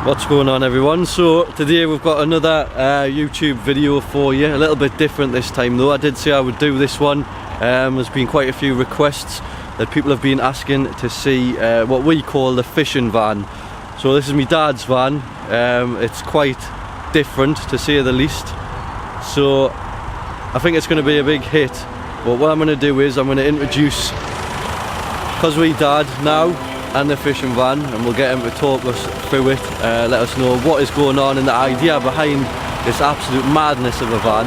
What's going on, everyone? So today we've got another YouTube video for you, a little bit different this time though. I did say I would do this one. There's been quite a few requests that people have been asking to see what we call the fishing van. So this is my dad's van. It's quite different to say the least, so I think it's going to be a big hit. But what I'm going to do is I'm going to introduce cosweDAD now and the fishing van, and we'll get him to talk us through it, let us know what is going on and the idea behind this absolute madness of a van.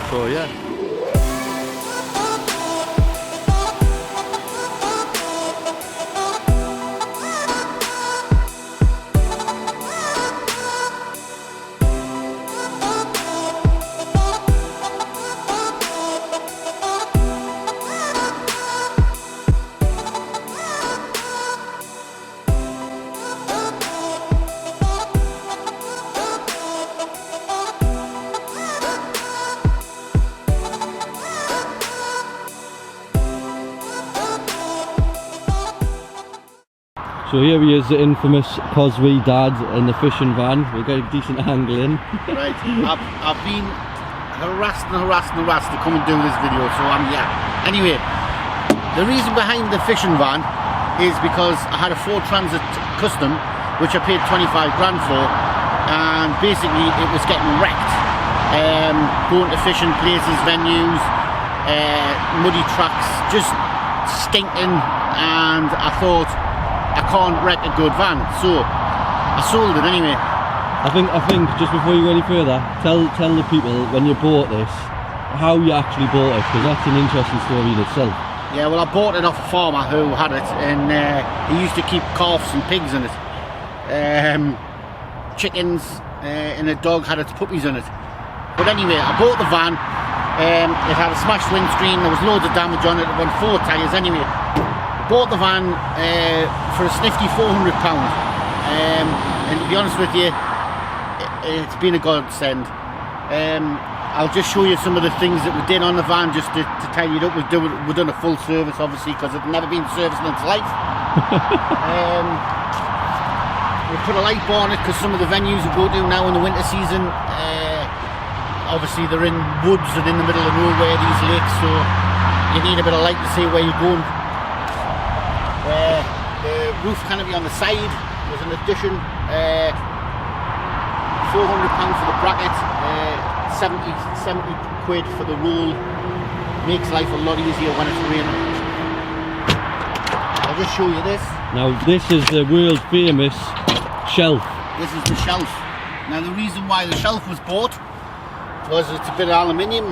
So yeah. So here he is, the infamous cosweDAD in the fishing van. We'll get a decent angle in. Right, I've been harassed to come and do this video, so I'm here. Anyway, the reason behind the fishing van is because I had a Ford Transit Custom, which I paid 25 grand for, and basically it was getting wrecked. Going to fishing places, venues, muddy tracks, just stinking, and I thought, I can't wreck a good van, so I sold it anyway. I think just before you go any further, tell the people when you bought this, how you actually bought it, because that's an interesting story in itself. Yeah, well, I bought it off a farmer who had it, and he used to keep calves and pigs in it, chickens, and a dog had its puppies in it. But anyway, I bought the van. It had a smashed windscreen, there was loads of damage on it, it went 4 tyres anyway. Bought the van for a snifty £400, and to be honest with you, it's been a godsend. I'll just show you some of the things that we did on the van, just to tidy it up. We've done a full service, obviously, because it's never been serviced in its life. We put a light bar on it because some of the venues we go to now in the winter season, obviously they're in woods and in the middle of nowhere, these lakes, so you need a bit of light to see where you're going. The roof canopy on the side was an addition, £400 for the bracket, 70 quid for the roll. Makes life a lot easier when it's raining. I'll just show you this. Now this is the world famous shelf. This is the shelf. Now the reason why the shelf was bought was it's a bit of aluminium,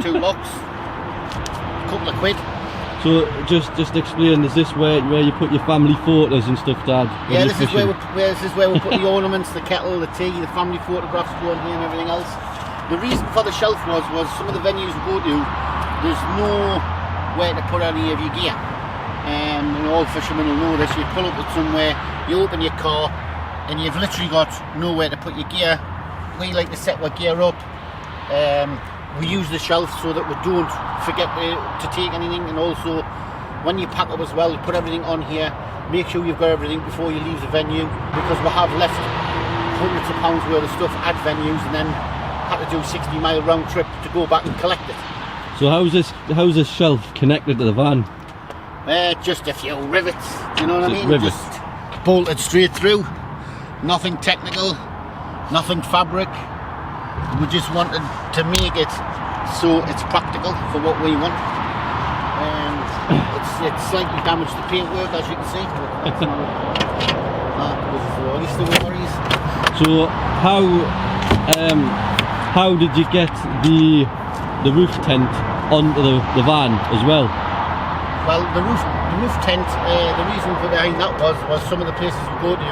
2 locks, a couple of quid. So just explain, is this where you put your family photos and stuff, Dad? Yeah, this is where we put the ornaments, the kettle, the tea, the family photographs go on here and everything else. The reason for the shelf was some of the venues we go to, there's nowhere to put any of your gear. And all fishermen will know this. You pull up with somewhere, you open your car, and you've literally got nowhere to put your gear. We like to set our gear up. We use the shelf so that we don't forget to take anything, and also when you pack up as well, you put everything on here. Make sure you've got everything before you leave the venue, because we have left hundreds of pounds worth of stuff at venues and then had to do a 60-mile round trip to go back and collect it. So how's this shelf connected to the van? Just a few rivets, you know what I mean? Rivets. Just bolted straight through, nothing technical, nothing fabric. We just wanted to make it so it's practical for what we want. It's slightly damaged the paintwork, as you can see. So how did you get the roof tent onto the van as well? Well, the roof tent, the reason behind that was some of the places we go to,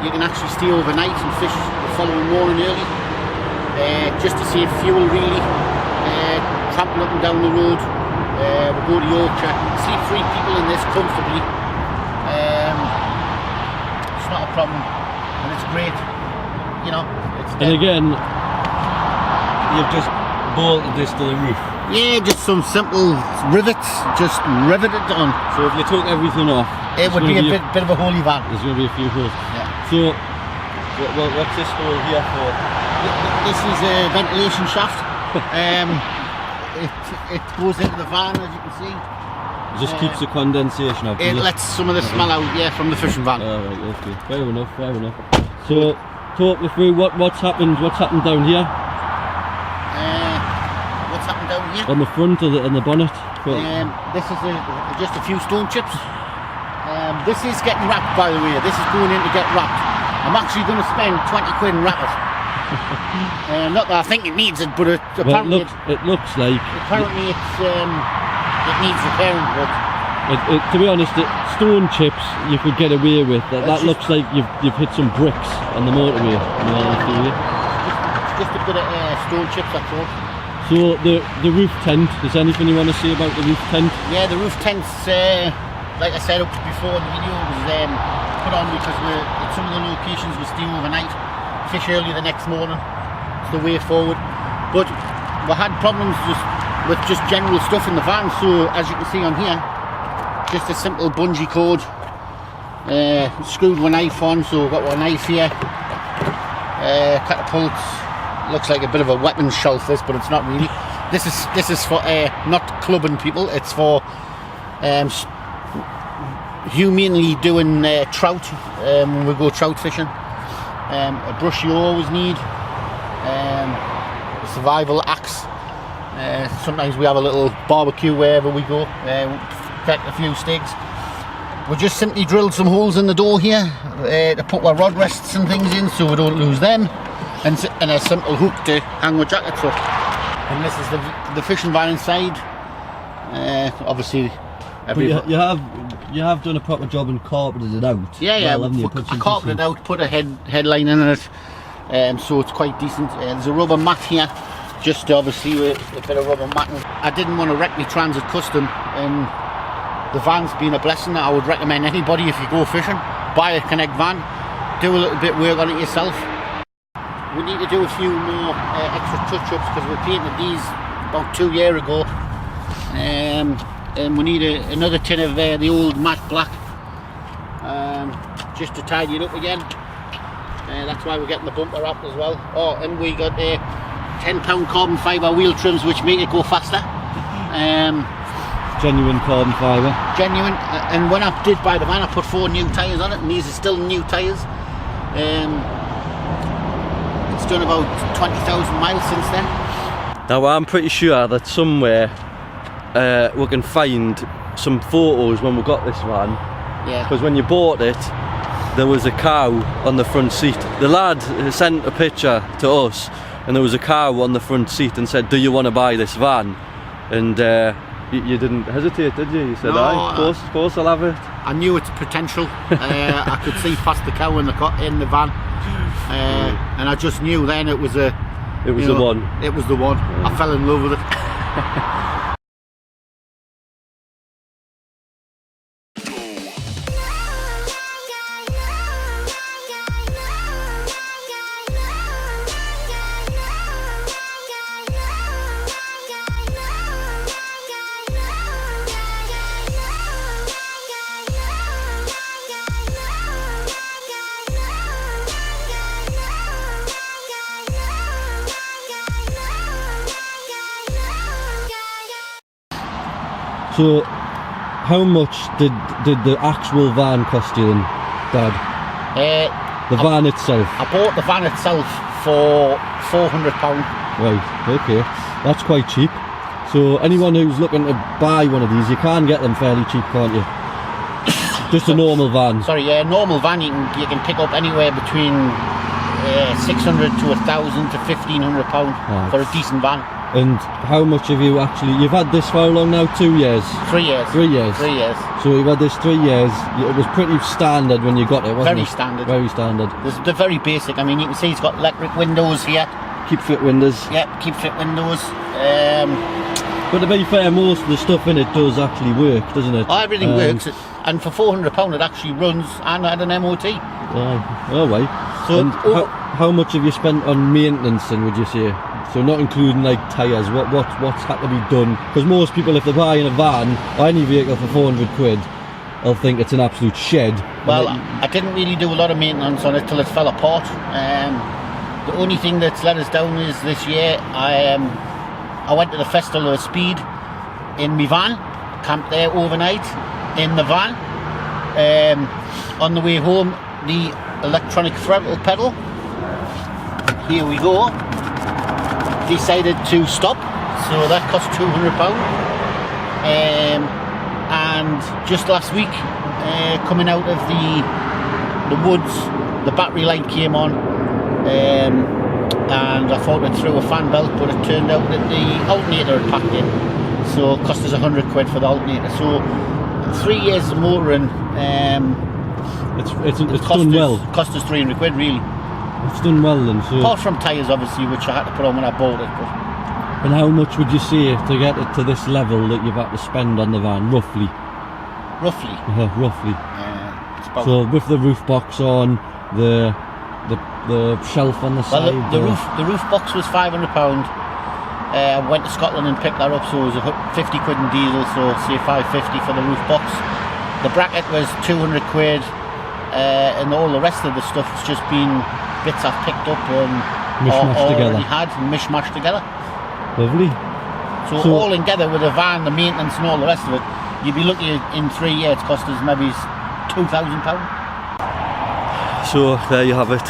you can actually stay overnight and fish the following morning early. Just to save fuel really, tramping up and down the road. We go to Yorkshire, sleep 3 people in this comfortably. It's not a problem, and it's great, you know. And again, you've just bolted this to the roof. Yeah, just some simple rivets, just riveted on. So if you took everything off, it would be a bit of a holy van. There's going to be a few holes. Yeah. So, what's this hole here for? This is a ventilation shaft. It goes into the van, as you can see. It just keeps the condensation out. It lets some of the smell out, yeah, from the fishing van. Alright, okay. Fair enough, fair enough. So, talk me through what's happened down here? What's happened down here? On the front of the bonnet? This is just a few stone chips. This is getting wrapped, by the way. This is going in to get wrapped. I'm actually going to spend 20 quid and wrap it. Not that I think it needs it, but apparently it looks like. Apparently it needs repairing, but to be honest, stone chips you could get away with. That looks like you've hit some bricks on the motorway. It's just a bit of stone chips, that's all. So the roof tent. Is there anything you want to say about the roof tent? Yeah, the roof tent's like I said before in the video, was put on because at some of the locations we stay overnight, fish early the next morning. It's the way forward. But we had problems with general stuff in the van, so as you can see on here, just a simple bungee cord, screwed one knife on, so we've got one knife here, catapults, looks like a bit of a weapons shelf this, but it's not really. This is for not clubbing people, it's for humanely doing trout when we go trout fishing. A brush you always need, a survival axe. Sometimes we have a little barbecue wherever we go, collect a few sticks. We just simply drilled some holes in the door here to put our rod rests and things in so we don't lose them, and a simple hook to hang our jackets up. And this is the fishing van inside. Obviously, you have done a proper job and carpeted it out. Yeah, well, I carpeted it out, put a headline in it, so it's quite decent. There's a rubber mat here, just obviously with a bit of rubber matting. I didn't want to wreck my Transit Custom, and the van's been a blessing. I would recommend anybody, if you go fishing, buy a Connect van, do a little bit of work on it yourself. We need to do a few more extra touch-ups because we painted these about 2 years ago, and we need another tin of the old matte black, just to tidy it up again. That's why we're getting the bumper wrap as well. Oh, and we got £10 carbon fibre wheel trims which make it go faster. Genuine carbon fibre. Genuine. And when I did buy the van, I put 4 new tyres on it, and these are still new tyres. It's done about 20,000 miles since then. Now I'm pretty sure that somewhere we can find some photos when we got this van. Yeah. Because when you bought it, there was a cow on the front seat. The lad sent a picture to us, and there was a cow on the front seat and said, "Do you want to buy this van?" And you didn't hesitate, did you? You said, no, "Aye, of course I'll have it." I knew its potential. I could see past the cow in the van, and I just knew then it was the one. It was the one. Yeah. I fell in love with it. So, how much did the actual van cost you then, Dad? The van itself? I bought the van itself for £400. Right, okay. That's quite cheap. So, anyone who's looking to buy one of these, you can get them fairly cheap, can't you? Just a normal van. Sorry, yeah, normal van you can pick up anywhere between 600 to 1,000 to £1,500 for a decent van. And how much have you actually, you've had this for how long now? 2 years? 3 years. 3 years? 3 years. So you've had this 3 years, it was pretty standard when you got it, wasn't it? Very standard. Very standard. They're very basic. I mean, you can see it's got electric windows here. Keep fit windows. Yep, keep fit windows. But to be fair, most of the stuff in it does actually work, doesn't it? Oh, everything works. And for £400 it actually runs and had an MOT. Oh right. So and how much have you spent on maintenance then, would you say? So not including like tyres, what's had to be done? Because most people, if they're buying a van or any vehicle for 400 quid, they'll think it's an absolute shed. Well, I didn't really do a lot of maintenance on it till it fell apart. The only thing that's let us down is this year I went to the Festival of Speed in my van, camped there overnight in the van. On the way home, the electronic throttle pedal, here we go, decided to stop, so that cost £200. And just last week, coming out of the woods, the battery light came on, and I thought it threw a fan belt, but it turned out that the alternator had packed in, so it cost us 100 quid for the alternator. So 3 years of motoring, it's done well. Cost us 300 quid really. It's done well then. So apart from tyres obviously, which I had to put on when I bought it. But. And how much would you say to get it to this level that you've had to spend on the van, roughly? Roughly? Roughly. So with the roof box on, the shelf on the side. Well, the roof box was £500. I went to Scotland and picked that up, so it was 50 quid in diesel, so say 550 for the roof box. The bracket was 200 quid, and all the rest of the stuff has just been bits I've picked up and already had and mishmashed together. Lovely. So all together with the van, the maintenance and all the rest of it, you'd be lucky in 3 years it cost us maybe £2,000. So there you have it.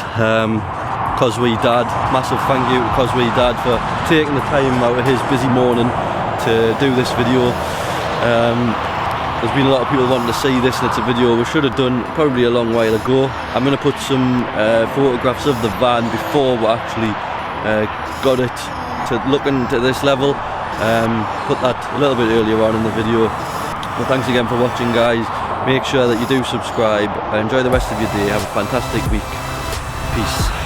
CosweDAD, massive thank you to CosweDAD for taking the time out of his busy morning to do this video. There's been a lot of people wanting to see this, and it's a video we should have done probably a long while ago. I'm going to put some photographs of the van before we actually got it to looking to this level. Put that a little bit earlier on in the video. But thanks again for watching, guys. Make sure that you do subscribe. Enjoy the rest of your day. Have a fantastic week. Peace.